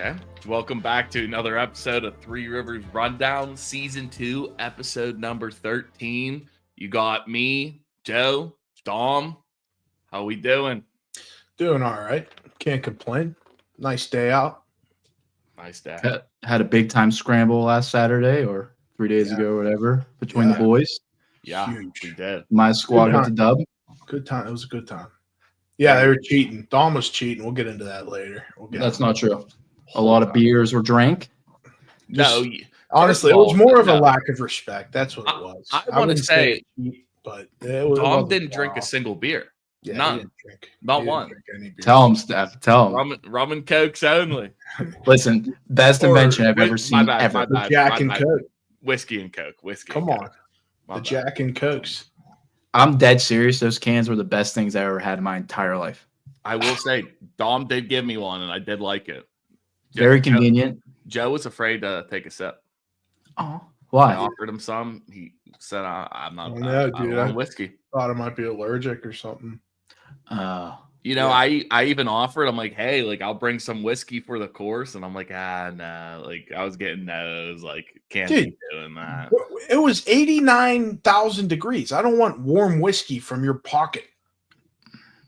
Okay. Welcome back to another episode of Three Rivers Rundown, Season 2, Episode number 13. You got me, Joe, Dom. How we doing? Doing all right. Can't complain. Nice day out. Nice day. Had a big time scramble last Saturday or 3 days ago or whatever between the boys. Yeah, Huge. we did. My squad got the dub. Good time. It was a good time. Yeah, they were cheating. Dom was cheating. We'll get into that later. That's not true. A lot of beers were drank. No, honestly, it was more of a lack of respect. That's what it was. I want to say, but Dom didn't drink a single beer. Yeah, None. Not one. Tell him, Steph. Tell him. Rum and Cokes only. Listen, best invention I've ever seen ever. The Jack and Coke. Whiskey and Coke. Come on. The Jack and Cokes. I'm dead serious. Those cans were the best things I ever had in my entire life. I will say, Dom did give me one, and I did like it. Very convenient. Joe was afraid to take a sip. Oh, why? I offered him some. He said, "I'm not. I don't want whiskey." Thought I might be allergic or something. I even offered. I'm like, "Hey, like I'll bring some whiskey for the course," and I'm like, no. Like I was getting no's. Like can't be doing that. It was 89,000 degrees. I don't want warm whiskey from your pocket.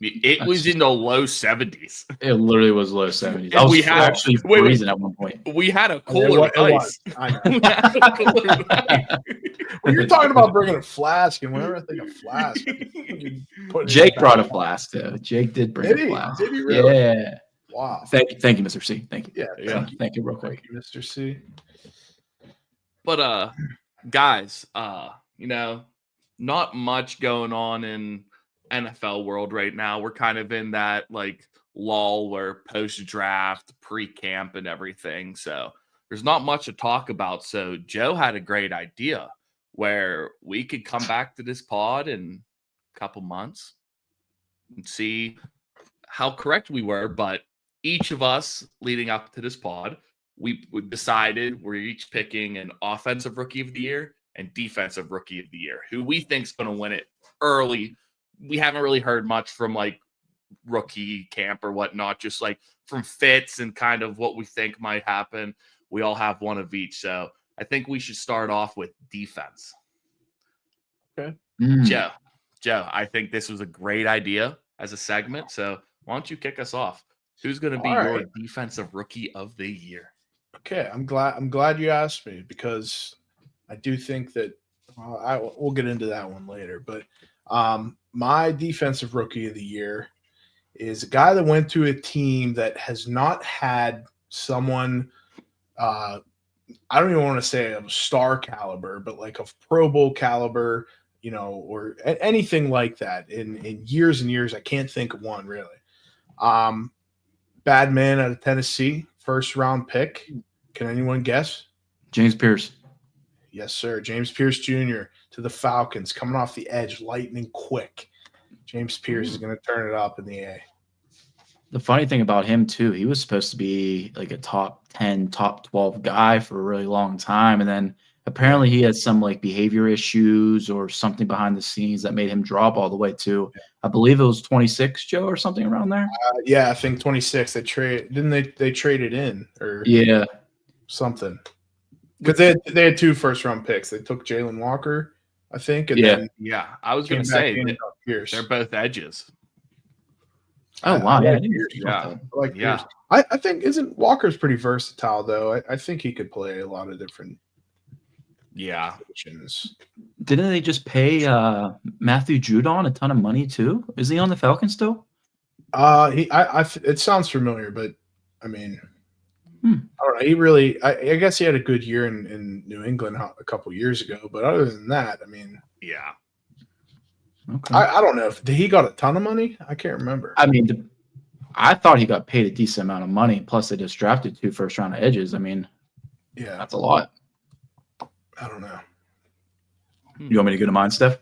It was in the low 70s. It literally was low 70s. And we had actually freezing at one point. We had a cooler ice. I know. Well, you're talking about bringing a flask, and whenever I think of flask, Jake brought a flask too. Jake did bring a flask. Did he really? Yeah. Wow. Thank you, Mr. C. Thank you. Yeah. Thank you, real quick, Mr. C. But guys, not much going on in NFL world right now. We're kind of in that like lull where post-draft, pre-camp and everything. So there's not much to talk about. So Joe had a great idea where we could come back to this pod in a couple months and see how correct we were. But each of us leading up to this pod, we decided we're each picking an offensive rookie of the year and defensive rookie of the year, who we think is going to win it early. We haven't really heard much from like rookie camp or whatnot, just like from fits and kind of what we think might happen. We all have one of each. So I think we should start off with defense. Okay. Joe, I think this was a great idea as a segment. So why don't you kick us off? Who's going to be your defensive rookie of the year? Okay. I'm glad you asked me because I do think that we'll get into that one later, but my defensive rookie of the year is a guy that went to a team that has not had someone, I don't even want to say of star caliber, but like of Pro Bowl caliber, or anything like that in years and years. I can't think of one really. Bad man out of Tennessee, first round pick. Can anyone guess? James Pierce. Yes, sir. James Pierce Jr. to the Falcons, coming off the edge, lightning quick. James Pierce is going to turn it up in the A. The funny thing about him, too, he was supposed to be like a top 10, top 12 guy for a really long time. And then apparently he had some like behavior issues or something behind the scenes that made him drop all the way to, I believe it was 26, Joe, or something around there. I think 26. They traded in or something. Because they had 2 first-round picks. They took Jalen Walker, I think. And then I was going to say they're both edges. Oh, wow. I like Pierce. I think isn't Walker's pretty versatile, though. I think he could play a lot of different positions. Didn't they just pay Matthew Judon a ton of money, too? Is he on the Falcons still? It sounds familiar, but, I mean – I don't know. He really, I guess he had a good year in New England a couple years ago, but other than that, I mean, Okay. I don't know if he got a ton of money. I can't remember. I mean, I thought he got paid a decent amount of money. Plus, they just drafted 2 first-round edges. I mean, that's a lot. I don't know. You want me to go to mine, Steph?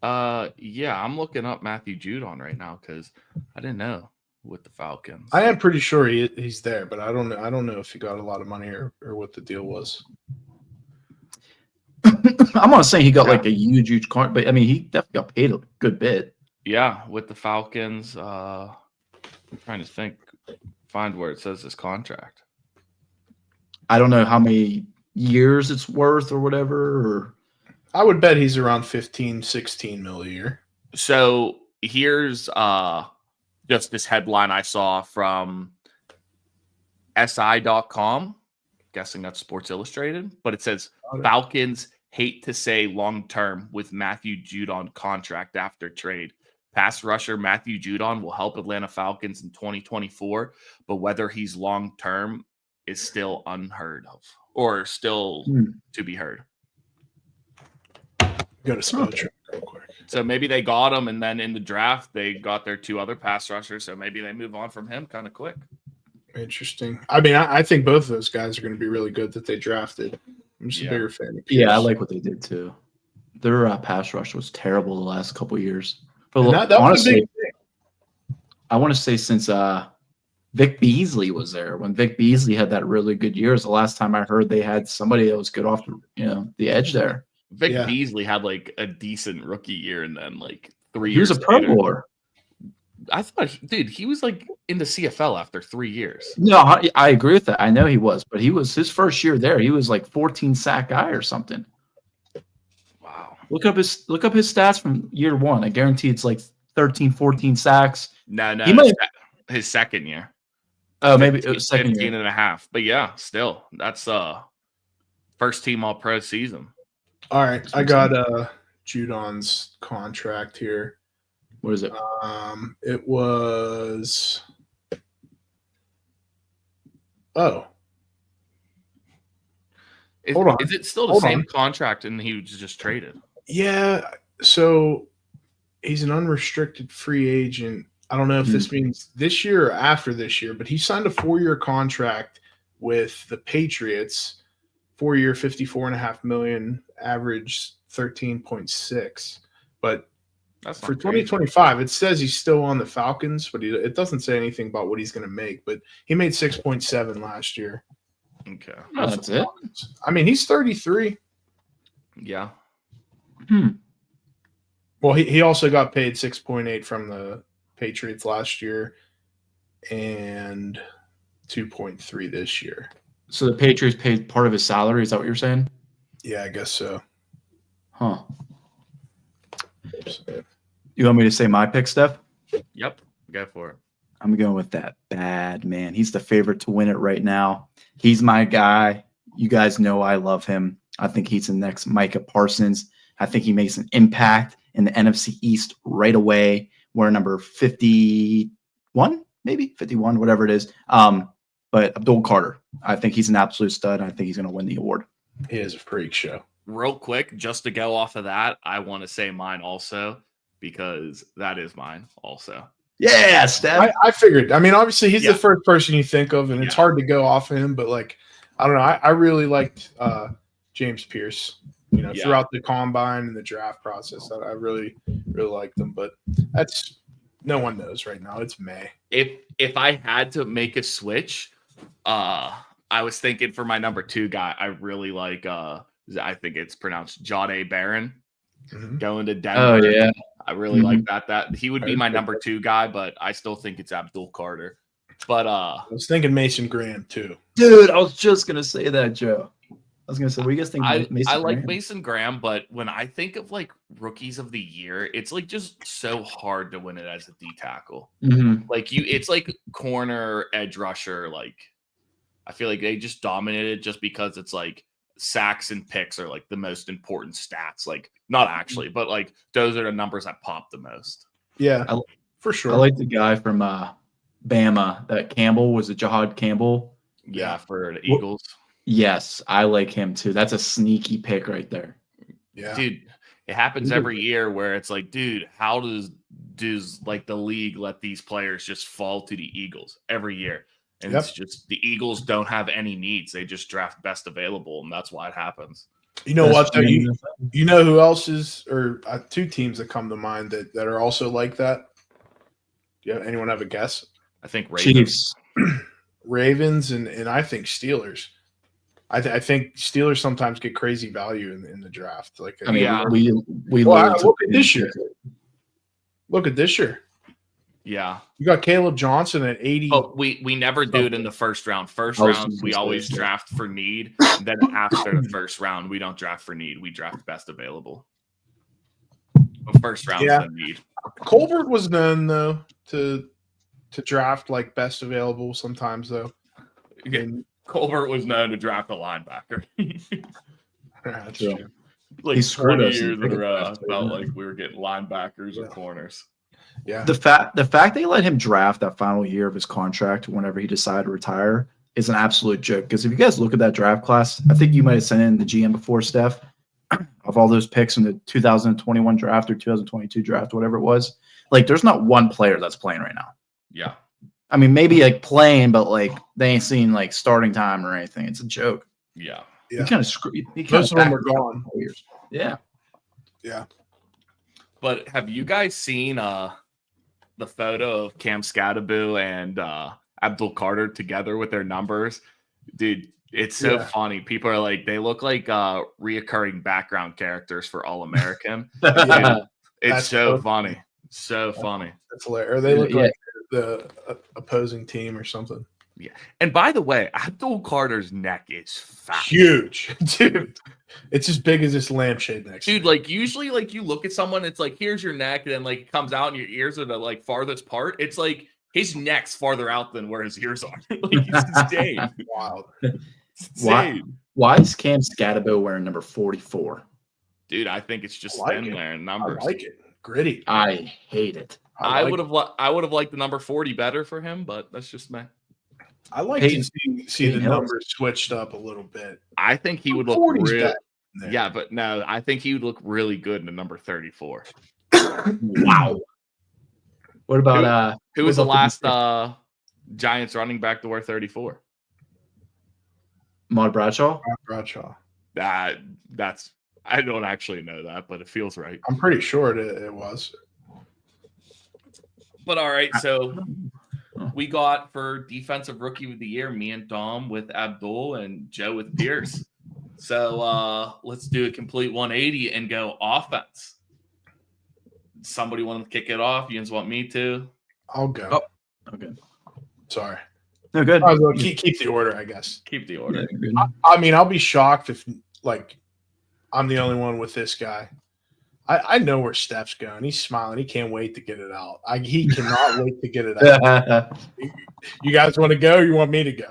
I'm looking up Matthew Judon right now because I didn't know. With the Falcons, I am pretty sure he's there, but I don't know. I don't know if he got a lot of money or what the deal was. I'm not saying he got like a huge card, but I mean he definitely got paid a good bit. Yeah, with the Falcons, I'm trying to find where it says his contract. I don't know how many years it's worth or whatever. Or I would bet he's around 15, 16 mil a year. So here's just this headline I saw from SI.com. Guessing that's Sports Illustrated, but it says Falcons hate to say long term with Matthew Judon contract after trade. Pass rusher Matthew Judon will help Atlanta Falcons in 2024, but whether he's long term is still unheard of or still to be heard. Go to spell check real quick. So maybe they got him, and then in the draft they got their 2 other pass rushers. So maybe they move on from him kind of quick. Interesting. I mean, I think both of those guys are going to be really good that they drafted. I'm just a bigger fan of Pierce. Yeah, I like what they did too. Their pass rush was terrible the last couple of years. But that was a big thing. I want to say since Vic Beasley was there, when Vic Beasley had that really good year, is the last time I heard they had somebody that was good off the edge there. Vic Beasley had like a decent rookie year, and then like 3 years. He was a Pro Bowler. I thought, he was like in the CFL after 3 years. No, I agree with that. I know he was, but he was his first year there. He was like 14 sack guy or something. Wow. Look up his stats from year 1. I guarantee it's like 13, 14 sacks. No, his second year. Oh, maybe it was second 15 year. and a half. But yeah, still, that's first team all pro season. All right, I got Judon's contract here. What is it? It was. Oh. Hold on. Is it still the same contract and he was just traded? Yeah. So he's an unrestricted free agent. I don't know if this means this year or after this year, but he signed a 4-year contract with the Patriots. 4-year, $54.5 million, average 13.6. But for 2025, it says he's still on the Falcons, but it doesn't say anything about what he's going to make. But he made 6.7 last year. Okay, that's it. I mean, he's 33. Yeah. Well, he also got paid 6.8 from the Patriots last year, and 2.3 this year. So the Patriots paid part of his salary. Is that what you're saying? Yeah, I guess so. Huh. You want me to say my pick, Steph? Yep. Go for it. I'm going with that bad man. He's the favorite to win it right now. He's my guy. You guys know I love him. I think he's the next Micah Parsons. I think he makes an impact in the NFC East right away. We're number 51, maybe 51, whatever it is. But Abdul Carter, I think he's an absolute stud. I think he's going to win the award. He is a freak show. Real quick, just to go off of that, I want to say mine also, because that is mine also. Yeah, Steph. I figured. I mean, obviously, he's the first person you think of, and it's hard to go off of him. But, like, I don't know. I really liked James Pierce, throughout the combine and the draft process. I really, really liked him. But that's no one knows right now. It's May. If I had to make a switch, I was thinking for my number 2 guy, I really like I think it's pronounced Jahdae Barron going to Denver. Oh yeah. I really like that he would be my number 2 guy, but I still think it's Abdul Carter. But I was thinking Mason Graham too. Dude, I was just gonna say that, Joe. I was gonna say, what do you guys think? I like Mason Graham, but when I think of like rookies of the year, it's like just so hard to win it as a D tackle. Like it's like corner, edge rusher. Like I feel like they just dominated just because it's like sacks and picks are like the most important stats. Like not actually, but like those are the numbers that pop the most. Yeah, for sure. I like the guy from Bama. That Campbell, was it Jahad Campbell? Yeah, for the Eagles. Yes, I like him too. That's a sneaky pick right there. Yeah, dude, it happens every year where it's like, dude, how does like the league let these players just fall to the Eagles every year? And it's just the Eagles don't have any needs. They just draft best available, and that's why it happens. You know what? Though, you know who else is, or 2 teams that come to mind that are also like that? Do anyone have a guess? I think Ravens. Chiefs. Ravens, and I think Steelers. I think Steelers sometimes get crazy value in the draft. Like, I mean, we look at this year. Look at this year. Yeah. You got Caleb Johnson at 80. But we never do it in the first round. First I was round, just we gonna always say, draft for need. And then after the first round, we don't draft for need. We draft best available. But first round's Yeah. the need. Colbert was known though to draft like best available sometimes though. Yeah. And Colbert was known to draft a linebacker. that's True. true. Like He scored 20 us in years in a cricket row, I draft, felt yeah. like we were getting linebackers or Yeah. corners. Yeah. The fact they let him draft that final year of his contract whenever he decided to retire is an absolute joke. Because if you guys look at that draft class, I think you might have sent in the GM before, Steph, of all those picks in the 2021 draft or 2022 draft, whatever it was. Like, there's not one player that's playing right now. Yeah. I mean, maybe like playing, but like they ain't seen like starting time or anything. It's a joke. Yeah. He Yeah. kind of screwed. Most of them are gone. Yeah. Yeah. But have you guys seen the photo of Cam Scadaboo and Abdul Carter together with their numbers? Dude, it's so Yeah. funny. People are like, they look like reoccurring background characters for All American. Yeah. It's That's so so funny. So funny. That's hilarious. Or they look Yeah. like the opposing team or something. And by the way, Abdul Carter's neck is fat. Huge, dude. It's as big as this lampshade next to Dude, me. like usually, like you look at someone, it's like here's your neck, and then like it comes out, and your ears are the like farthest part. It's like his neck's farther out than where his ears are. Like it's insane. Wild. It's insane. Why is Cam Scadaboo wearing number 44? Dude, I think it's just I like thin it. there in I numbers. like it. Gritty. I hate it. I like would it. have liked the number 40 better for him, but that's just me. I like Peyton- to see the Peyton Hillis. numbers switched up a little bit. I think he would look 40's real. better than that. Yeah, but no, I think he would look really good in the number 34. Wow. What about Who was the what about last Giants running back to wear 34? Maud Bradshaw? Bradshaw. That's I don't actually know that, but it feels right. I'm pretty sure it was. But all right, so we got for defensive rookie of the year, me and Dom with Abdul and Joe with Pierce. So let's do a complete 180 and go offense. Somebody want to kick it off? You guys want me to? I'll go. Oh, okay. Sorry. No, good. Might as well keep the order, I guess. Keep the order. Yeah, good. I mean, I'll be shocked if like I'm the only one with this guy. I know where Steph's going. He's smiling. He can't wait to get it out. He cannot wait to get it out. You guys want to go? Or you want me to go?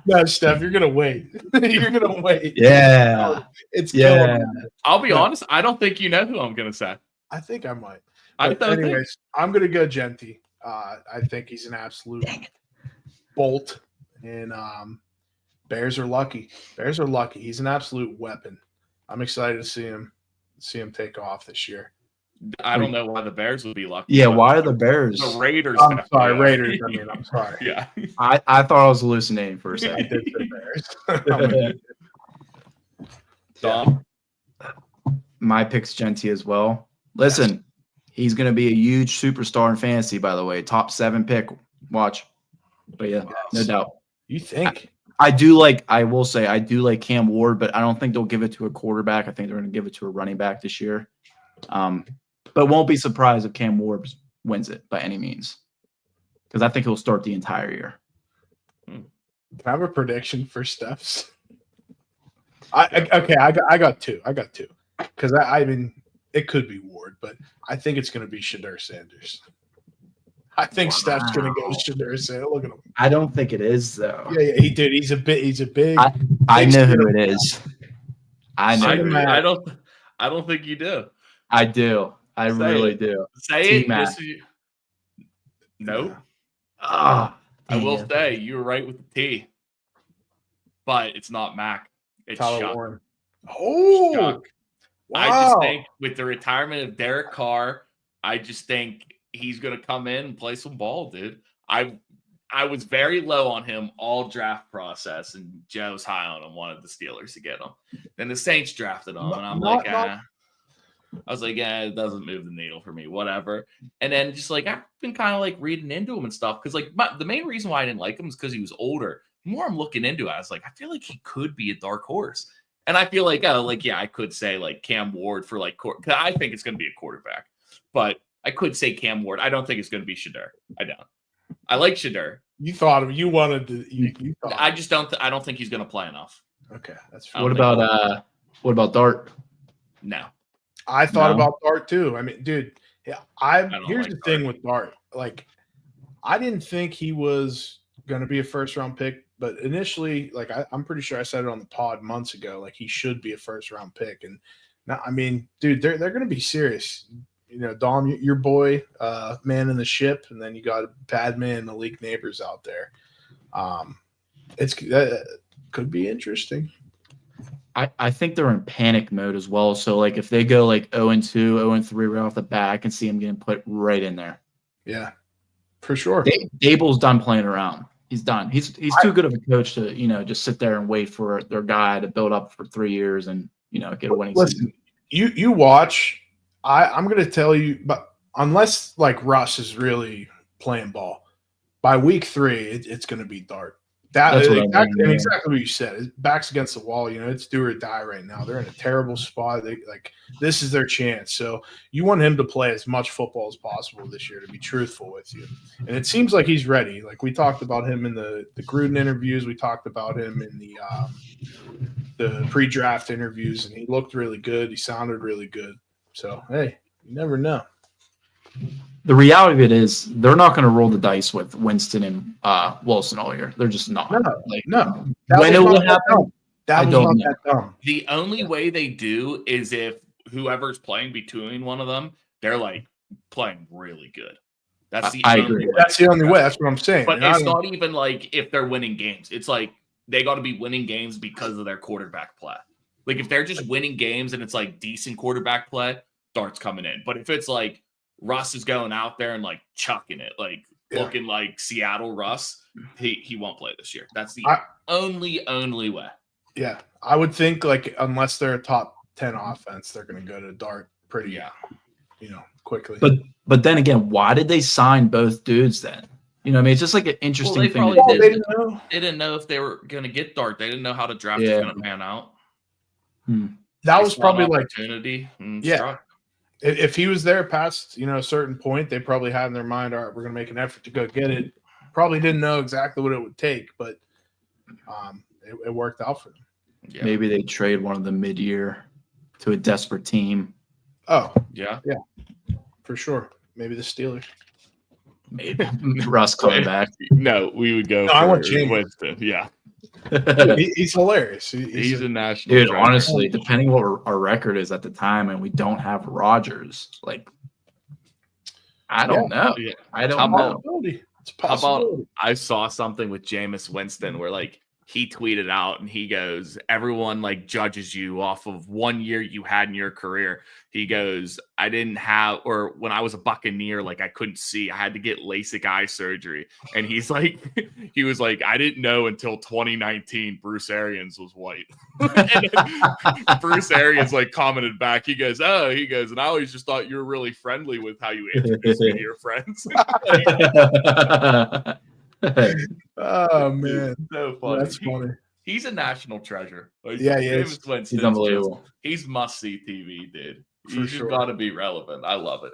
No, Steph, you're gonna wait. You're gonna wait. Yeah. It's Yeah. killing me. I'll be Yeah. honest. I don't think you know who I'm going to say. I think I might. I But don't think. anyways, I'm gonna go Genty. I think he's an absolute bolt, and Bears are lucky. Bears are lucky. He's an absolute weapon. I'm excited to see him take off this year. I don't know why the Bears would be lucky. Yeah, but why are the Bears? the Raiders? I'm have sorry, to- Raiders. I mean, I'm sorry. Yeah. I thought I was hallucinating for a I second. did say Bears. I'm gonna- Dom. My pick's Genty as well. Listen, he's going to be a huge superstar in fantasy, by the way. Top 7 pick. Watch. But yeah, no doubt. You think? I will say, I do like Cam Ward, but I don't think they'll give it to a quarterback. I think they're going to give it to a running back this year. But won't be surprised if Cam Ward wins it by any means. Because I think he'll start the entire year. Can I have a prediction for Steph's? I got two. Because I mean, it could be Ward, but I think it's going to be Shadur Sanders. I think Steph's going to go Shadur Sanders. Look at him. I don't think it is, though. Yeah, he did. He's a big. I know who it is. I know. I, who it is. Cinematic. I don't think you do. I do. I Say really it. do. Say it. T-Mac. Just so you- Nope. Ah, I will damn. say you were right with the T, but it's not Mac. It's Tyler Chuck. Warren. Oh, Chuck. wow. I just think with the retirement of Derek Carr, I just think he's going to come in and play some ball, dude. I was very low on him all draft process, and Joe's high on him. Wanted the Steelers to get him. Then the Saints drafted him, and I'm like, I was like, yeah, it doesn't move the needle for me, whatever. And then just like I've been kind of like reading into him and stuff because like the main reason why I didn't like him is because he was older. The more I'm looking into it, I was like, I feel like he could be a dark horse. And I feel like, I could say like Cam Ward for like, because I think it's going to be a quarterback. But I could say Cam Ward. I don't think it's going to be Shadur. I don't. I like Shadur. You wanted to. You thought. I just don't. I don't think he's going to play enough. Okay, that's What about Dart? No. I thought about Dart too. I mean, dude, yeah. Here's the thing with Dart. Like, I didn't think he was going to be a first round pick, but initially, like, I'm pretty sure I said it on the pod months ago. Like, he should be a first round pick, and now, I mean, dude, they're going to be serious. You know, Dom, your boy, man in the ship, and then you got bad man, the league neighbors out there. Could be interesting. I think they're in panic mode as well. So, like, if they go like 0-2, 0-3 right off the bat, I can see him getting put right in there. Yeah, for sure. Dable's done playing around. He's done. He's too good of a coach to, you know, just sit there and wait for their guy to build up for 3 years and, you know, get a winning season. You watch. I'm going to tell you, but unless like Russ is really playing ball, by week 3, it's going to be Dart. That's exactly what you said. His back's against the wall. You know, it's do or die right now. They're in a terrible spot. This is their chance. So you want him to play as much football as possible this year, to be truthful with you. And it seems like he's ready. Like, we talked about him in the Gruden interviews. We talked about him in the pre-draft interviews, and he looked really good. He sounded really good. So, hey, you never know. The reality of it is they're not going to roll the dice with Winston and Wilson all year. They're just not. No. When it will happen, I don't know. That dumb. The only way they do is if whoever's playing between one of them, they're like playing really good. That's the only way. That's the only way. That's what I'm saying. But it's not even like if they're winning games. It's like they got to be winning games because of their quarterback play. Like, if they're just winning games and it's like decent quarterback play, Dart's coming in. But if it's like Russ is going out there and like chucking it, like looking like Seattle Russ, he won't play this year. That's the only way. Yeah, I would think, like, unless they're a top 10 offense, they're going to go to Dart pretty, quickly. But then again, why did they sign both dudes then? You know, I mean, it's just like an interesting thing. They didn't know if they were going to get Dart. They didn't know how the draft was going to pan out. That was probably like opportunity. If he was there past, a certain point, they probably had in their mind, all right, we're going to make an effort to go get it. Probably didn't know exactly what it would take, but it worked out for them. Yeah. Maybe they trade one of them mid-year to a desperate team. Oh, yeah, for sure. Maybe the Steelers. Maybe Russ coming back. No, we would go. I want James Winston. Yeah, he's hilarious. He's a national dude. treasure. Honestly, depending what our record is at the time, and we don't have Rodgers, like I don't know. Yeah. I don't know. It's possible. How about I saw something with Jameis Winston where like he tweeted out and he goes, everyone like judges you off of 1 year you had in your career. He goes, I didn't have, or when I was a Buccaneer, like I couldn't see, I had to get LASIK eye surgery. And he's like, he was like, I didn't know until 2019 Bruce Arians was white. And Bruce Arians like commented back. He goes, and I always just thought you were really friendly with how you introduced me to your friends. Oh man, so funny. That's funny. He's a national treasure. Like, yeah, he's unbelievable. He's must see TV, dude. He's sure. got to be relevant. I love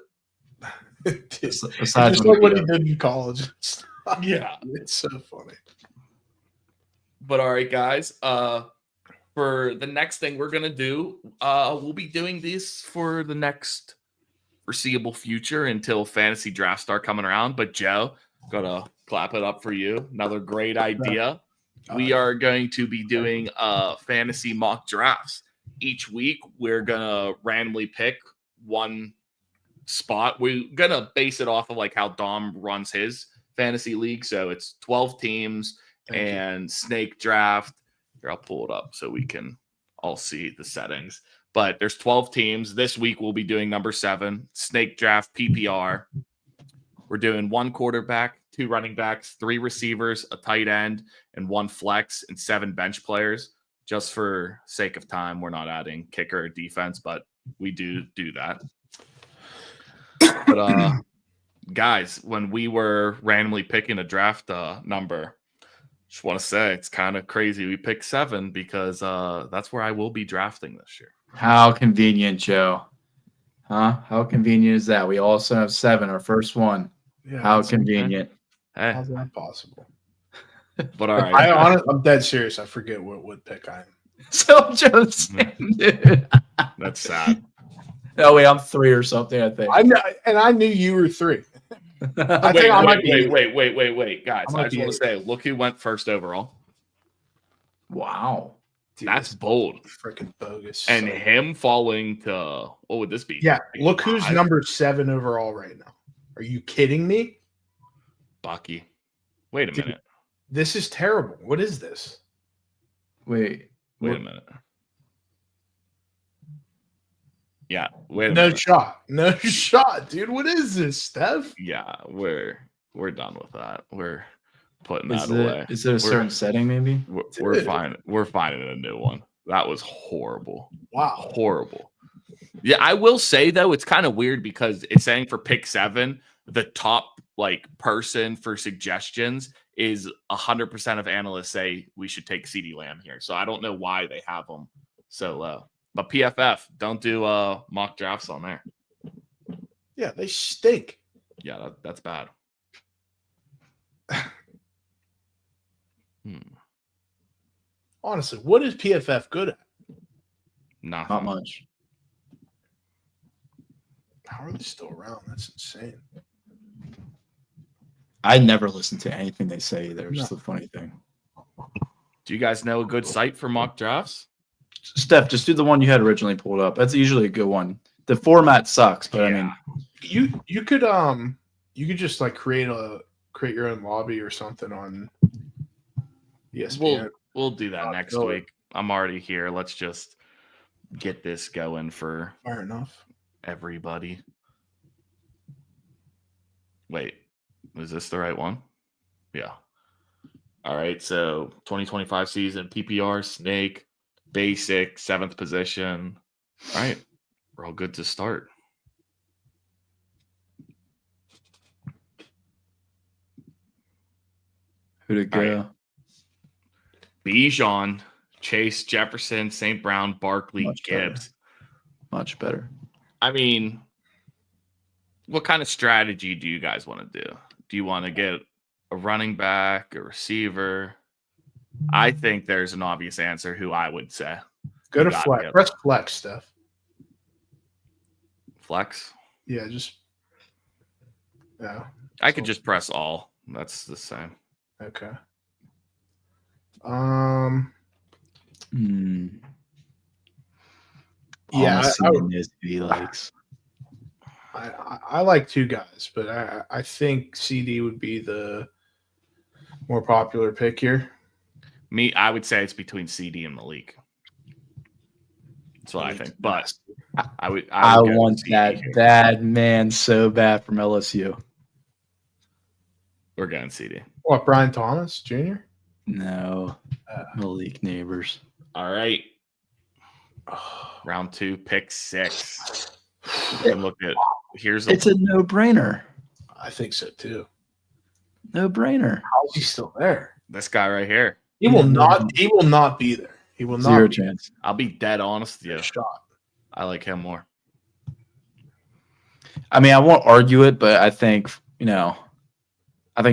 it. Just like what he did in college. Yeah, it's so funny. But all right, guys. For the next thing we're gonna do, we'll be doing this for the next foreseeable future until fantasy drafts start coming around. But Joe, gotta clap it up for you. Another great idea. We are going to be doing fantasy mock drafts. Each week, we're going to randomly pick one spot. We're going to base it off of like how Dom runs his fantasy league. So it's 12 teams and snake draft. Here, I'll pull it up so we can all see the settings. But there's 12 teams. This week, we'll be doing number 7, snake draft PPR. We're doing 1 quarterback, 2 running backs, 3 receivers, a tight end, and 1 flex, and 7 bench players. Just for sake of time, we're not adding kicker or defense, but we do that. But guys, when we were randomly picking a draft number, just want to say it's kind of crazy. We picked 7 because that's where I will be drafting this year. How convenient, Joe. Huh? How convenient is that? We also have 7, our first one. Yeah, How that's- convenient. Hey, how's that possible? but all right. I'm dead serious. I forget what pick I am. So just dude. That's sad. Oh wait, I'm 3 or something, I think. I know, and I knew you were 3. I Wait, think I might be. wait, guys. I might I just be want to say, look who went first overall. Wow. Dude, That's bold. freaking bogus. And So- him falling to what would this be? yeah, Like look who's 5? number 7 overall right now. Are you kidding me? Bucky. Wait a Dude. minute. This is terrible. What is this? Wait. Wait a minute. Yeah, wait a No minute. shot. No shot, dude. What is this, Steph? Yeah, we're done with that. We're putting Is that away. it a certain setting maybe? We're Dude. fine. We're finding a new one. That was horrible. Wow. Horrible. Yeah, I will say though, it's kind of weird because it's saying for pick 7, the top person for suggestions is 100% of analysts say we should take CD Lamb here. So I don't know why they have them so low. But PFF, don't do mock drafts on there. Yeah, they stink. Yeah, that's bad. Honestly, what is PFF good at? Nothing. Not much. How are they still around? That's insane. I never listen to anything they say either. It's No. the funny thing. Do you guys know a good site for mock drafts? Steph, just do the one you had originally pulled up. That's usually a good one. The format sucks, but I mean, You could just create your own lobby or something on ESPN. We'll do that next really. week. I'm already here. Let's just get this going for Fair enough. everybody. Wait, is this the right one? Yeah. All right. So 2025 season, PPR, snake, basic, 7th position. All right. We're all good to start. who to go? All right. Bijan, Chase, Jefferson, St. Brown, Barkley, Much better. Gibbs. Much better. I mean, what kind of strategy do you guys want to do? Do you want to get a running back, a receiver? I think there's an obvious answer who I would say. Go to Got flex. it. Press flex, Steph. Flex. Yeah, yeah. I could just press all. That's the same. Okay. Yeah, he likes. I like 2 guys, but I think CD would be the more popular pick here. Me, I would say it's between CD and Malik. That's what I think. But I would go want CD that here. bad man so bad from LSU. We're going CD. What, Brian Thomas Jr.? No, Malik Neighbors. All right. Round 2, pick 6. And look at It's a no-brainer. I think so too. No-brainer. How is he still there? this guy right here. He will not. He will not be there. He will not. Zero be chance. I'll be dead honest with you. shot. I like him more. I mean, I won't argue it, but I think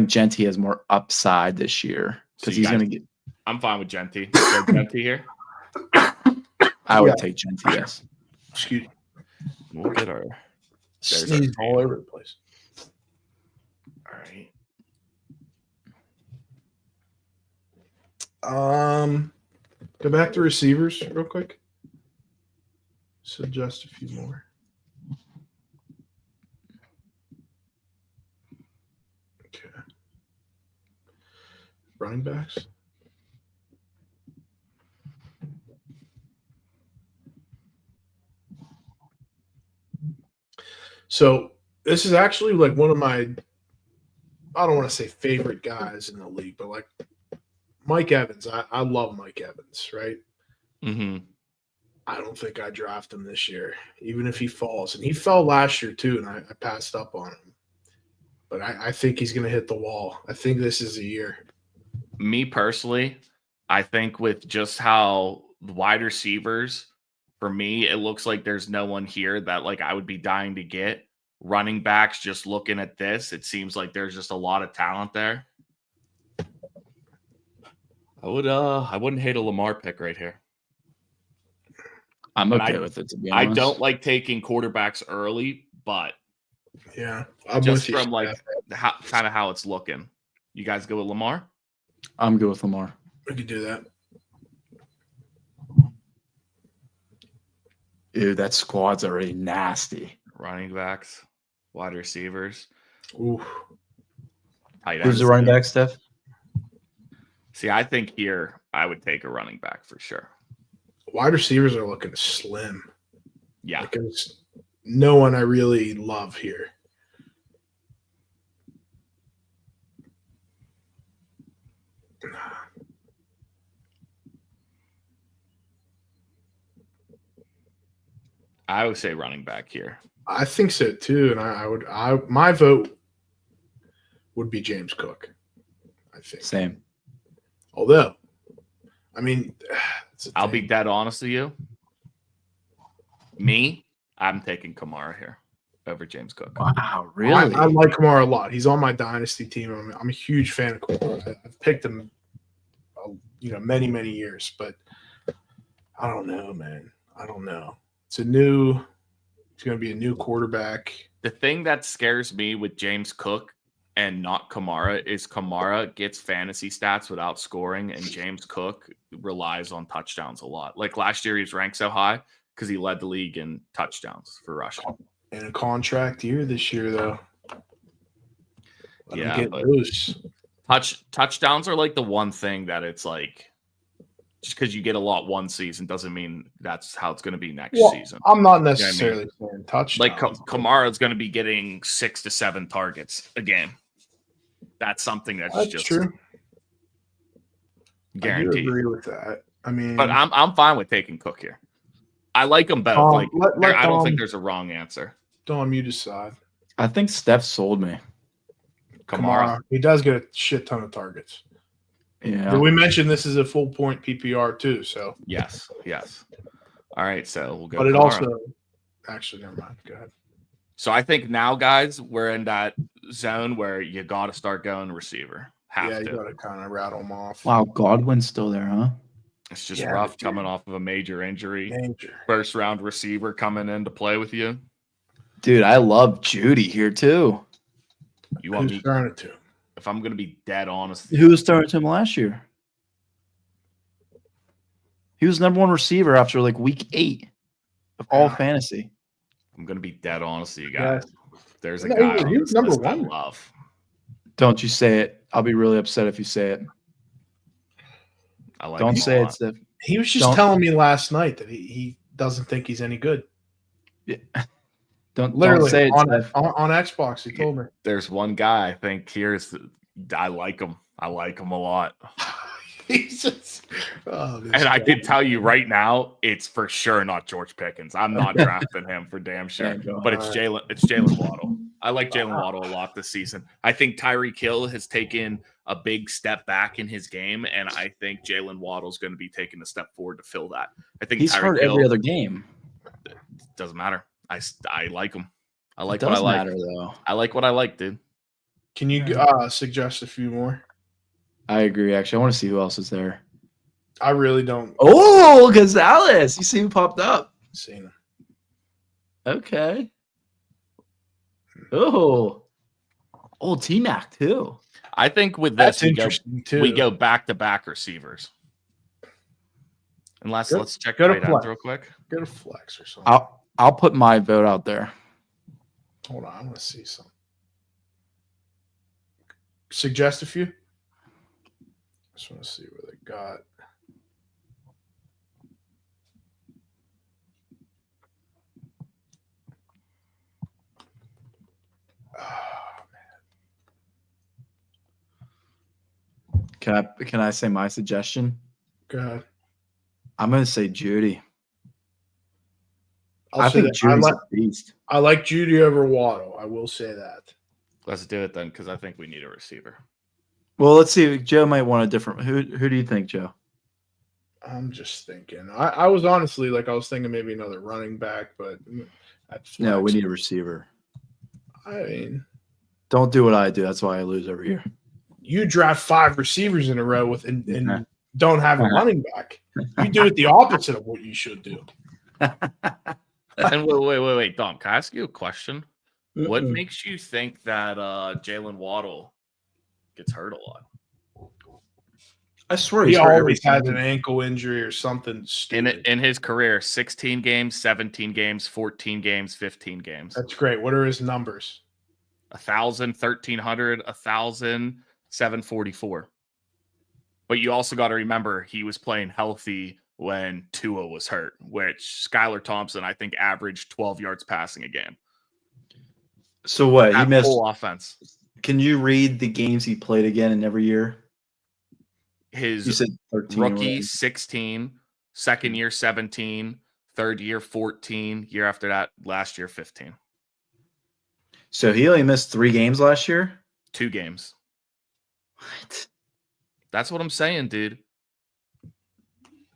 Genty has more upside this year because So you he's going to guys- get. I'm fine with Genty. Go Genty here. I would Yeah. take Genty. Yes. Excuse me. We'll get our. There's Sneezing our- all over the place. All right. Go back to receivers real quick. Suggest a few more. Okay. Running backs. So this is actually like one of my, I don't want to say favorite guys in the league, but like Mike Evans. I love Mike Evans, right? Mm-hmm. I don't think I draft him this year, even if he falls. And he fell last year too, and I passed up on him. But I think he's going to hit the wall. I think this is a year. Me personally, I think with just how the wide receivers For me, it looks like there's no one here that like I would be dying to get. Running backs, just looking at this, it seems like there's just a lot of talent there. I wouldn't hate a Lamar pick right here. I'm okay with it, to be I honest. don't like taking quarterbacks early, but Yeah, I'm just with you, from like Steph. kind of how it's looking. You guys go with Lamar? I'm good with Lamar. We could do that. Dude, that squad's already nasty. Running backs, wide receivers, Ooh. tight Who's ends. the running back, Steph? See, I think here I would take a running back for sure. Wide receivers are looking slim. Yeah. Like, there's no one I really love here. I would say running back here. I think so too, and my vote would be James Cook. I think. Same. Although, I mean, I'll be dead honest with you. Me, I'm taking Kamara here over James Cook. Wow, really? I like Kamara a lot. He's on my dynasty team. I'm a huge fan of Kamara. I've picked him, many years, but I don't know, man. I don't know. It's going to be a new quarterback. The thing that scares me with James Cook and not Kamara is Kamara gets fantasy stats without scoring, and James Cook relies on touchdowns a lot. Like last year, he was ranked so high because he led the league in touchdowns for rushing. In a contract year this year, though. Let him get but loose. Touchdowns are like the one thing that it's like, just because you get a lot one season doesn't mean that's how it's going to be next season. I'm not necessarily saying touchdowns. Like Kamara is going to be getting 6 to 7 targets a game. That's something that's just true. Guaranteed. I do agree with that. I mean, but I'm fine with taking Cook here. I like them both. I don't think there's a wrong answer. Dom, you decide. I think Steph sold me. Kamara. He does get a shit ton of targets. Yeah. Did we mention this is a full point PPR too? So yes. All right, so we'll go. But it Kamara. also, actually, never mind. Go ahead. So I think now, guys, we're in that zone where you got to start going receiver. You got to kind of rattle them off. Wow, Godwin's still there, huh? It's just rough coming off of a major injury. Major. First round receiver coming in to play with you. Dude, I love Judy here too. You want me starting to? If I'm going to be dead honest, who was starting to him last year? He was number one receiver after like week 8 of all fantasy. I'm going to be dead honest with you guys. Yeah. There's a guy he was number one. I love. Don't you say it. I'll be really upset if you say it. I like Don't say it, Steph. He was just telling me last night that he doesn't think he's any good. Yeah. Don't say it, on Steph. on Xbox. He told me. There's one guy I think I like him. I like him a lot. I can tell you right now, it's for sure not George Pickens. I'm not drafting him for damn sure. But it's Jalen Waddle. I like Jalen Waddle a lot this season. I think Tyreek Hill has taken a big step back in his game, and I think Jalen Waddle is going to be taking a step forward to fill that. I think he's hurt every other game. Doesn't matter. I like him. I like what I like. Matter, though. I like what I like, dude. Can you suggest a few more? I agree. Actually, I want to see who else is there. I really don't. Oh, Gonzalez! You see who popped up? Seen him. Okay. Oh, T-Mac too. I think with this, we go back-to-back receivers. Let's check tight ends real quick. Go to flex or something. I'll put my vote out there. Hold on, I want to see something. Suggest a few. Just want to see where they got. Oh, man. Can I say my suggestion? Go ahead. I'm going to say Judy. I think Judy's a beast. I like Judy over Waddle. I will say that. Let's do it then, because I think we need a receiver. Well, let's see. Joe might want a different. Who do you think, Joe? I'm just thinking. I was honestly I was thinking maybe another running back, but that's No, we need a receiver. I mean, don't do what I do. That's why I lose every year. You draft 5 receivers in a row and don't have a running back. You do it the opposite of what you should do. And wait, Dom, can I ask you a question? What makes you think that Jalen Waddle gets hurt a lot? I swear he always has an ankle injury or something stupid. In his career, 16 games, 17 games, 14 games, 15 games. That's great. What are his numbers? 1,000, 1,300, 1,000, 744. But you also got to remember he was playing healthy when Tua was hurt, which Skylar Thompson, I think, averaged 12 yards passing a game. So what? That he missed whole offense. Can you read the games he played again in every year? His rookie 16, second year 17, third year 14, year after that, last year 15. So he only missed 3 games last year? 2 games. What? That's what I'm saying, dude.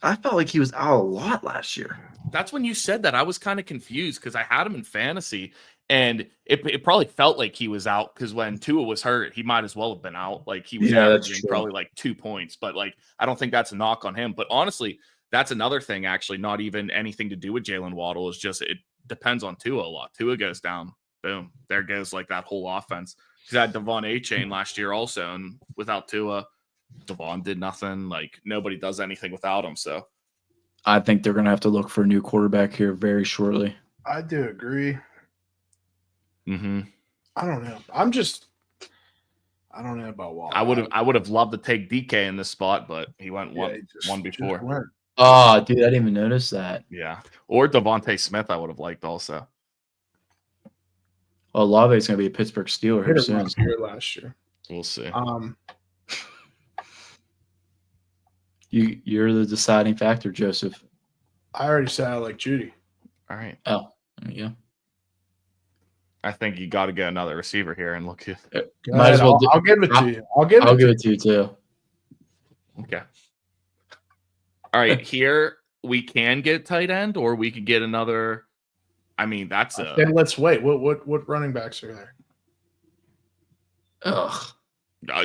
I felt like he was out a lot last year. That's when you said that. I was kind of confused because I had him in fantasy, and it probably felt like he was out because when Tua was hurt, he might as well have been out. Like he was averaging probably like 2 points, but like I don't think that's a knock on him. But honestly, that's another thing. Actually, not even anything to do with Jalen Waddle. Is just it depends on Tua a lot. Tua goes down, boom, there goes like that whole offense. Because I had Devon A-Chain last year also, and without Tua, Devon did nothing. Like nobody does anything without him. So I think they're going to have to look for a new quarterback here very shortly. I do agree. Mm-hmm. I don't know. I don't know about Waddle. I would have loved to take DK in this spot, but he went one before. Oh, dude, I didn't even notice that. Yeah. Or Devontae Smith I would have liked also. Oh, Olave's going to be a Pittsburgh Steeler here soon. Last year. We'll see. You're the deciding factor, Joseph. I already said I like Judy. All right. Oh, yeah. I think you got to get another receiver here and look. Might as well. I'll give it to you. I'll give it to you too. Okay. All right. Here we can get tight end, or we could get another. I mean, that's a. Then let's wait. What running backs are there? Ugh.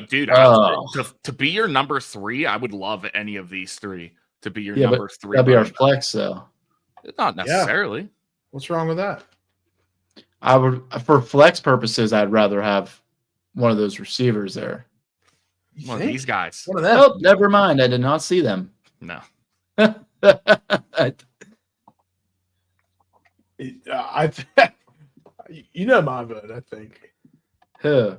Dude, to be your number 3, I would love any of these 3 to be your number 3. That'd be our flex, though. Not necessarily. Yeah. What's wrong with that? I would, for flex purposes, I'd rather have one of those receivers there. One of these guys. One of them. Oh, never mind. I did not see them. No. You know my vote, I think. Huh.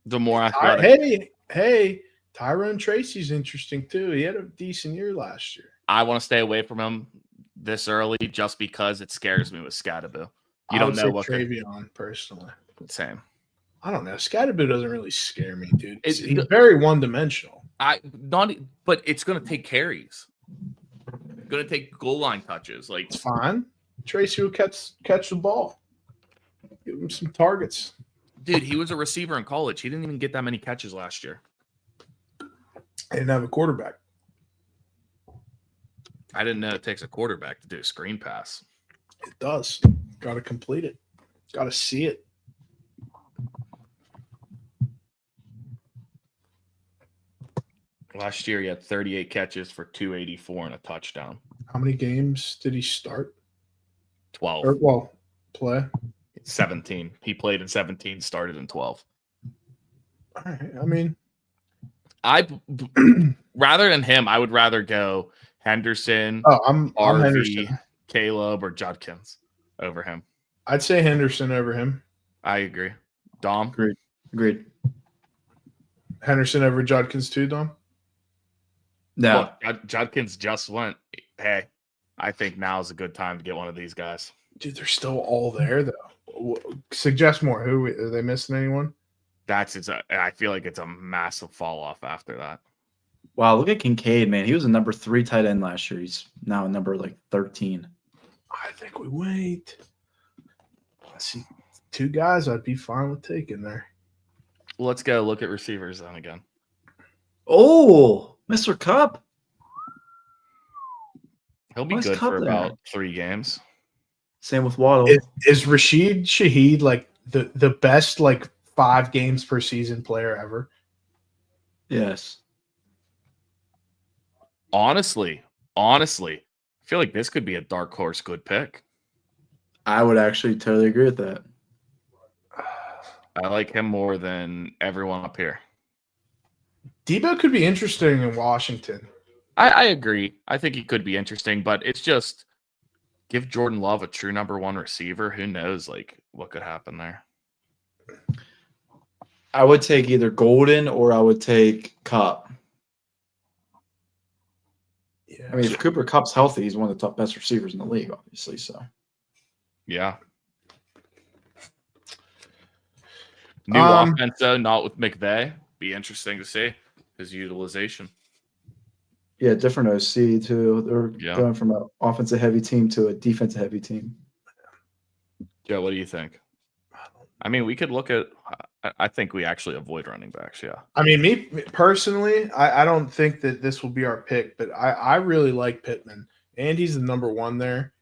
The more athletic. Hey, Tyrone Tracy's interesting too. He had a decent year last year. I want to stay away from him this early just because it scares me with Scatterboo. You don't know what Travion personally. Same. I don't know. Scatterboo doesn't really scare me, dude. He's very one-dimensional. But it's going to take carries. It's going to take goal line touches. Like it's fine. Tracy will catch the ball. Give him some targets. Dude, he was a receiver in college. He didn't even get that many catches last year. He didn't have a quarterback. I didn't know it takes a quarterback to do a screen pass. It does. Got to complete it. Got to see it. Last year, he had 38 catches for 284 and a touchdown. How many games did he start? 12. Play. 17. He played in 17, started in 12. All right. I mean, rather than him, I would rather go Henderson, I'm Henderson. Caleb, or Judkins over him. I'd say Henderson over him. I agree. Dom? Agreed. Henderson over Judkins too, Dom? No. Well, Judkins just went, hey, I think now is a good time to get one of these guys. Dude, they're still all there, though. Suggest more. Who are they missing? Anyone? I feel like it's a massive fall off after that. Wow, look at Kincaid, man. He was a number 3 tight end last year. He's now a number 13. I think we wait. I see 2 guys I'd be fine with taking there. Well, let's go look at receivers then again. Oh, Mr. Cup. He'll be Why is good Cup for there? about 3 games. Same with Waddle. Is Rashid Shaheed like the best like 5 games per season player ever? Yes. Honestly, I feel like this could be a dark horse good pick. I would actually totally agree with that. I like him more than everyone up here. Debo could be interesting in Washington. I agree. I think he could be interesting, but it's just give Jordan Love a true number 1 receiver. Who knows like what could happen there? I would take either Golden or I would take Cup. Yeah. I mean, if Cooper Cup's healthy, he's one of the top best receivers in the league, obviously. So Yeah. New offense though, not with McVay. Be interesting to see his utilization. yeah, different OC too. They're going from an offensive heavy team to a defensive heavy team. Joe, what do you think? I mean, we could look at. I think we actually avoid running backs. Yeah. I mean, me personally, I don't think that this will be our pick, but I really like Pittman, and he's the number 1 there.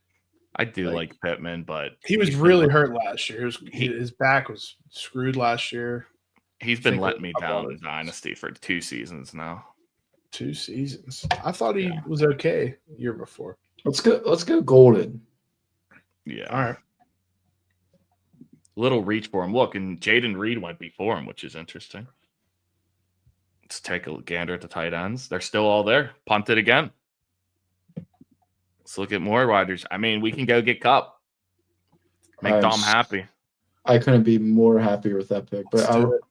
I do like Pittman, but he was really hurt last year. His back was screwed last year. He's been letting me down in Dynasty for 2 seasons now. 2 seasons. I thought he was okay year before. Let's go Golden. Yeah. All right. Little reach for him. Look, and Jaden Reed went before him, which is interesting. Let's take a gander at the tight ends. They're still all there. Punt it again. Let's look at more riders. I mean, we can go get Cup. Make Dom happy. I couldn't be more happy with that pick. But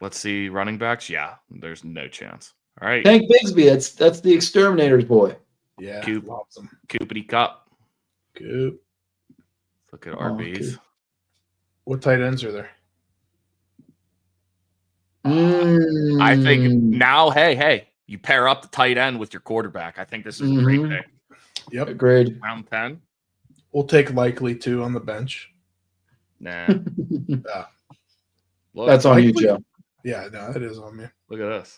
let's see running backs. Yeah, there's no chance. All right. Tank Bigsby. That's the exterminator's boy. Yeah. Loves him. Coopity Cup. Coop. Look at RBs. Coop. What tight ends are there? I think now, hey, you pair up the tight end with your quarterback. I think this is a great pick. Yep. Agreed. Round 10. We'll take Likely too on the bench. Nah. Look, that's on you, Joe. Yeah, no, it is on me. Look at this.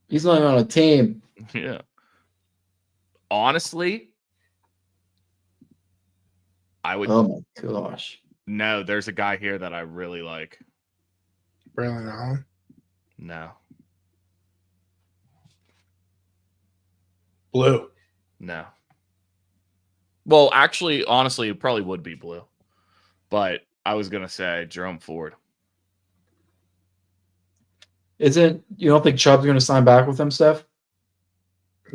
He's not even on a team. Yeah. Honestly, I would. Oh my gosh. No, there's a guy here that I really like. Braylon Allen? No. Blue? No. Well, actually, honestly, it probably would be Blue. But I was going to say Jerome Ford. You don't think Chubb's going to sign back with them, Steph?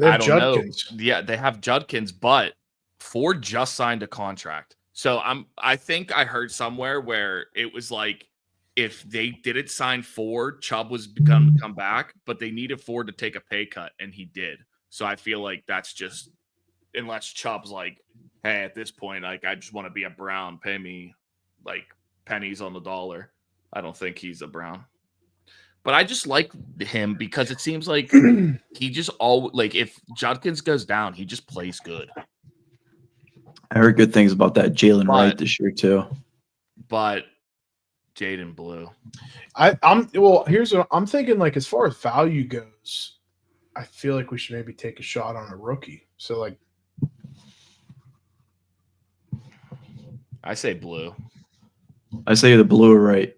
I don't know. Yeah, they have Judkins, but Ford just signed a contract. So I think I heard somewhere where it was like if they didn't sign Ford, Chubb was going to come back, but they needed Ford to take a pay cut, and he did. So I feel like that's just unless Chubb's like, hey, at this point, like I just want to be a Brown, pay me like pennies on the dollar. I don't think he's a Brown. But I just like him because it seems like he just if Judkins goes down, he just plays good. I heard good things about that Jalen Wright this year too. But Jaden Blue. Here's what I'm thinking, like as far as value goes, I feel like we should maybe take a shot on a rookie. So like I say Blue. I say the Blue or Wright.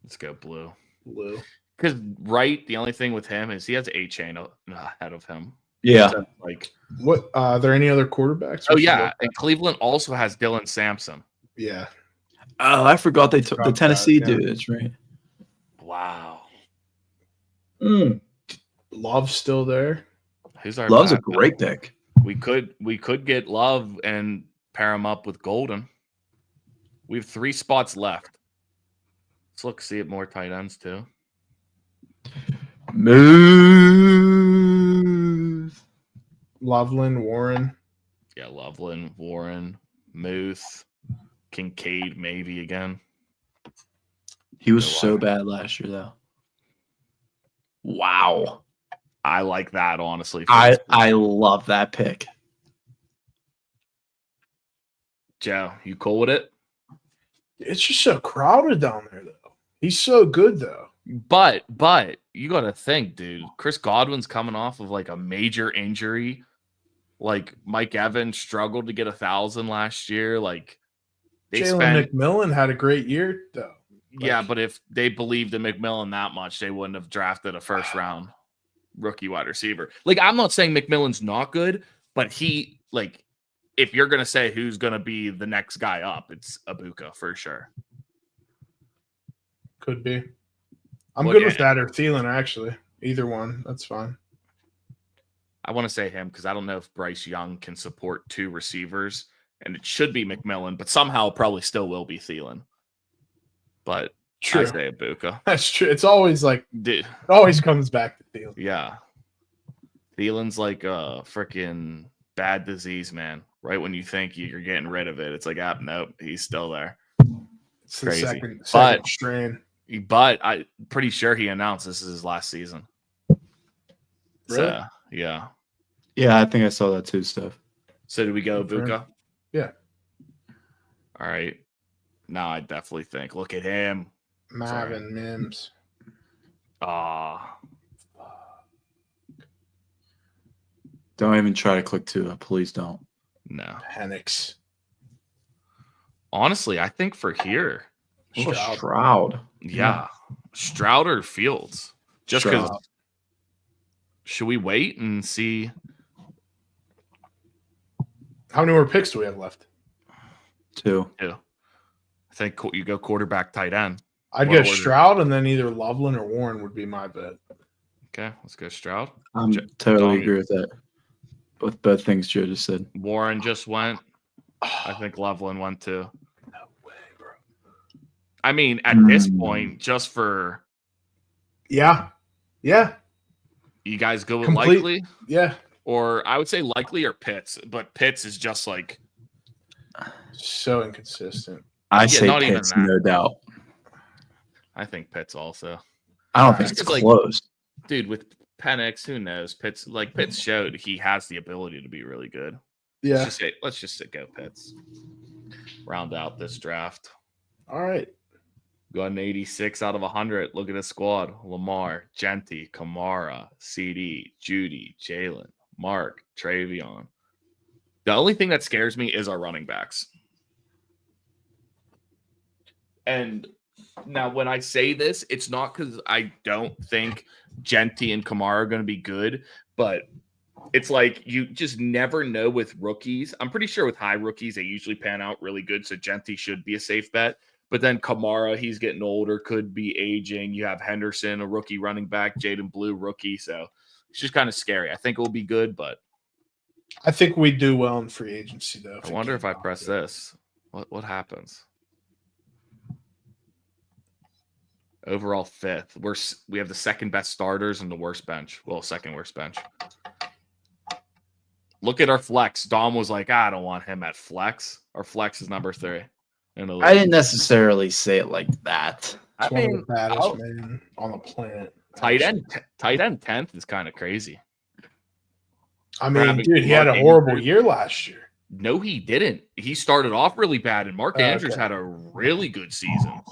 Let's go Blue. Blue. Because Wright, the only thing with him is he has a chain ahead of him. Yeah. So, like what are there any other quarterbacks? Oh yeah, and Cleveland also has Dylan Sampson. Yeah. Oh, I forgot they took the Tennessee dude. That's right. Wow. Love's still there. Who's our Love's a great pick. We could get Love and pair him up with Golden. We have 3 spots left. Let's see at more tight ends too. Muth. Loveland, Warren. Yeah, Loveland, Warren, Muth, Kincaid, maybe again. He was so bad last year, though. Wow. I like that, honestly. I love that pick. Joe, you cool with it? It's just so crowded down there, though. He's so good, though. But you got to think, dude. Chris Godwin's coming off of like a major injury. Like Mike Evans struggled to get 1,000 last year. Like they Jalen spent, McMillan had a great year though. yeah, but if they believed in McMillan that much, they wouldn't have drafted a first round rookie wide receiver. Like I'm not saying McMillan's not good, but he like if you're gonna say who's gonna be the next guy up, it's Ibuka for sure. Could be. I'm good with that or Thielen, actually. Either one. That's fine. I want to say him because I don't know if Bryce Young can support 2 receivers, and it should be McMillan, but somehow probably still will be Thielen. But true. I say Ibuka. That's true. It's always like Dude. It always comes back to Thielen. Yeah. Thielen's like a freaking bad disease, man. Right when you think you're getting rid of it, it's like, nope, he's still there. It's crazy. The second strain. But I'm pretty sure he announced this is his last season. Really? So, yeah. Yeah, I think I saw that too, Steph. So did we go Ibuka? Yeah. All right. No, I definitely think. Look at him. Marvin Mims. Don't even try to click to it. Please don't. No. Penix. Honestly, I think for here. Stroud. Yeah. Stroud or Fields. Just because. Should we wait and see? How many more picks do we have left? 2. I think you go quarterback, tight end. I'd go Stroud, and then either Loveland or Warren would be my bet. Okay, let's go Stroud. I'm totally agree with that. With both things Joe just said. Warren just went. I think Loveland went too. No way, bro. I mean, at this point, just for yeah. You guys go with likely? Yeah. Or I would say likely or Pitts, but Pitts is just like so inconsistent. I say Pitts, no doubt. I think Pitts also. I don't think it's close. Dude, with Penix, who knows? Pitts showed he has the ability to be really good. Yeah. Let's just go Pitts. Round out this draft. All right. Got an 86 out of 100. Look at the squad. Lamar, Genty, Kamara, CD, Judy, Jalen, Mark, Travion. The only thing that scares me is our running backs. And now when I say this, it's not because I don't think Genty and Kamara are going to be good, but it's like you just never know with rookies. I'm pretty sure with high rookies, they usually pan out really good, so Genty should be a safe bet. But then Kamara, he's getting older, could be aging. You have Henderson, a rookie running back, Jaden Blue, rookie. So it's just kind of scary. I think it will be good, but I think we do well in free agency, though. I wonder if I press this, what happens? Overall 5th. We have the second best starters and the worst bench. Well, second worst bench. Look at our flex. Dom was like, I don't want him at flex. Our flex is number 3. I didn't necessarily say it like that. I mean, one of the baddest men on the planet. Tight end 10th is kind of crazy. I mean, dude, he had a horrible year last year. No, he didn't. He started off really bad, and Mark Andrews had a really good season.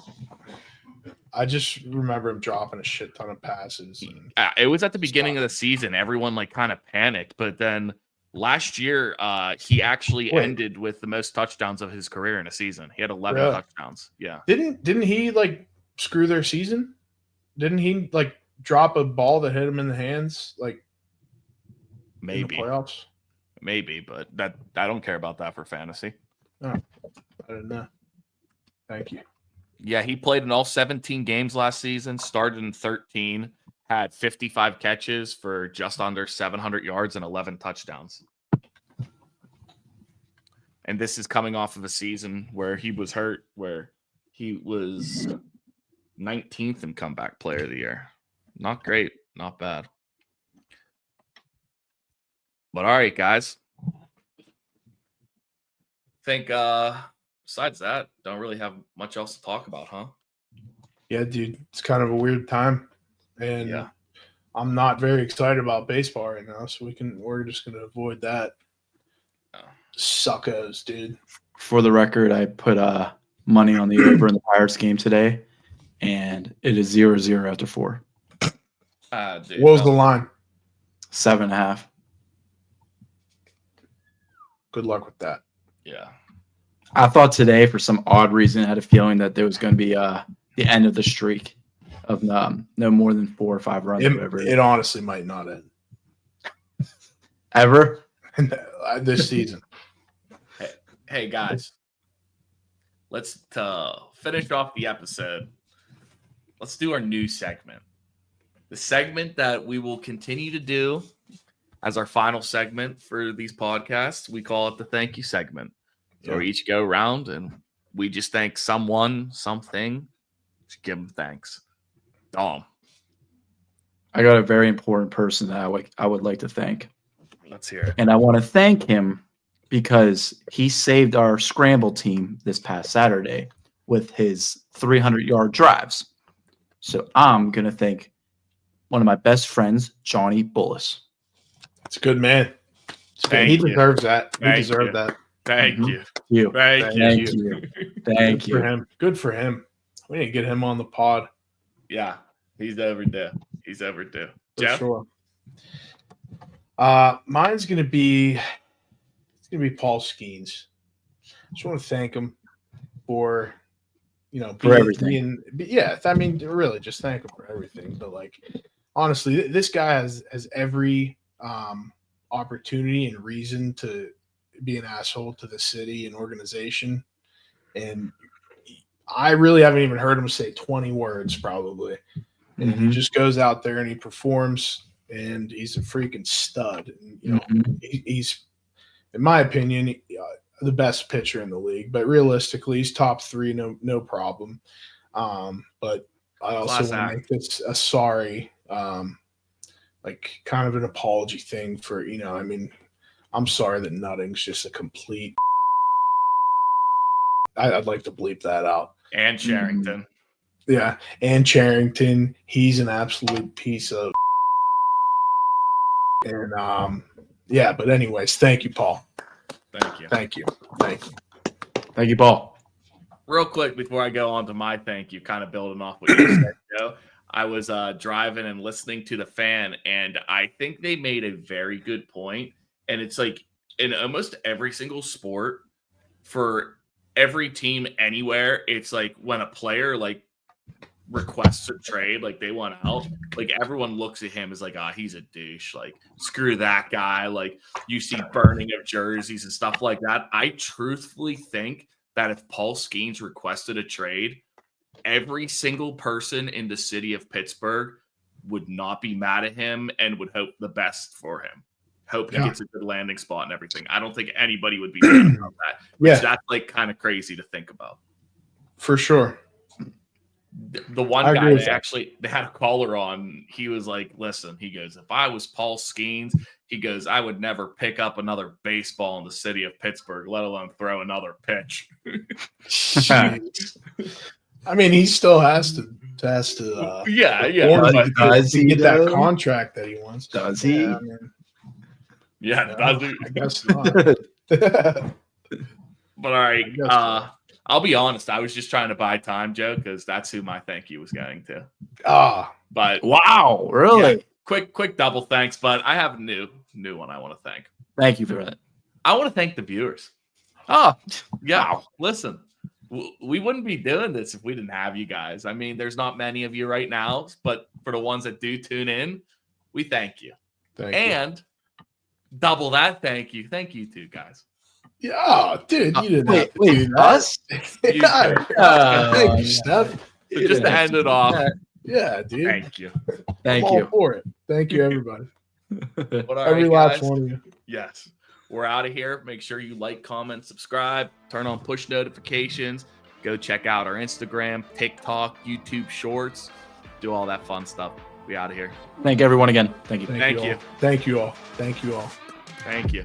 I just remember him dropping a shit ton of passes. It was at the beginning of the season. Everyone like kind of panicked, but then last year, he actually ended with the most touchdowns of his career in a season. He had 11 touchdowns. Yeah. Didn't he like screw their season? Didn't he like drop a ball that hit him in the hands like maybe in the playoffs? Maybe, but that I don't care about that for fantasy. Oh, I didn't know. Thank you. Yeah, he played in all 17 games last season, started in 13. Had 55 catches for just under 700 yards and 11 touchdowns. And this is coming off of a season where he was hurt, where he was 19th in comeback player of the year. Not great, not bad. But all right, guys. Think besides that, don't really have much else to talk about, huh? Yeah, dude. It's kind of a weird time. And I'm not very excited about baseball right now, so we're just gonna avoid that. Suckos, dude. For the record, I put money on the over in the Pirates game today, and it is 0-0 after 4. Dude, What was the line? 7.5. Good luck with that. Yeah. I thought today, for some odd reason, I had a feeling that there was going to be the end of the streak of no more than 4 or 5 runs. It honestly might not end Ever? this season. Hey guys, let's finish off the episode. Let's do our new segment. The segment that we will continue to do as our final segment for these podcasts. We call it the thank you segment. So we each go around and we just thank someone, something. Just give them thanks. Dom. I got a very important person that I would like to thank. Let's hear it. And I want to thank him because he saved our scramble team this past Saturday with his 300-yard drives. So I'm going to thank one of my best friends, Johnny Bullis. It's a good man. He deserves that. He deserved that. Thank you. Thank you. Thank you. For him. Good for him. We need to get him on the pod. Yeah, he's overdue. For Jeff? sure. Mine's gonna be Paul Skeens. Just want to thank him for everything. I mean, really, just thank him for everything. But like, honestly, this guy has every opportunity and reason to be an asshole to the city and organization, and I really haven't even heard him say 20 words probably. And he just goes out there and he performs, and he's a freaking stud. And, he's, in my opinion, the best pitcher in the league. But realistically, he's top 3, no problem. But I also want to make this a sorry, like kind of an apology thing for, I mean, I'm sorry that Nutting's just a complete. I'd like to bleep that out. And Charrington. Yeah, and Charrington, he's an absolute piece of. And but anyways, thank you, Paul. Thank you, Paul. Real quick before I go on to my thank you, kind of building off what you said, Joe. I was driving and listening to the fan, and I think they made a very good point. And it's like in almost every single sport, for every team anywhere, it's like when a player like requests a trade, like they want out, like everyone looks at him as like, he's a douche, like screw that guy. Like you see burning of jerseys and stuff like that. I truthfully think that if Paul Skeens requested a trade, every single person in the city of Pittsburgh would not be mad at him and would hope the best for him. Hope he gets a good landing spot and everything. I don't think anybody would be mad about that. Which that's like kind of crazy to think about. For sure. The one guy they had a caller on, he was like, listen, he goes, if I was Paul Skeens, he goes, I would never pick up another baseball in the city of Pittsburgh, let alone throw another pitch. I mean, he still has to does get that contract that he wants. Does he? Does he? I guess not. But all right, I'll be honest. I was just trying to buy time, Joe, because that's who my thank you was going to. But wow, really? Yeah, quick double thanks. But I have a new one I want to thank. Thank you for that. I want to thank the viewers. Oh, yeah. Wow. Listen, we wouldn't be doing this if we didn't have you guys. I mean, there's not many of you right now, but for the ones that do tune in, we thank you. And double that thank you. Thank you too, guys. Yeah, dude, you didn't have to do that. Us? Thank you, Steph. So just to end it off. Yeah, dude. Thank you. Thank I'm you. all for it. Thank you, everybody. But all Every right, last guys. one of you. Yes. We're out of here. Make sure you like, comment, subscribe, turn on push notifications. Go check out our Instagram, TikTok, YouTube Shorts. Do all that fun stuff. We out of here. Thank everyone again. Thank you. Thank you. Thank you all. Thank you all. Thank you.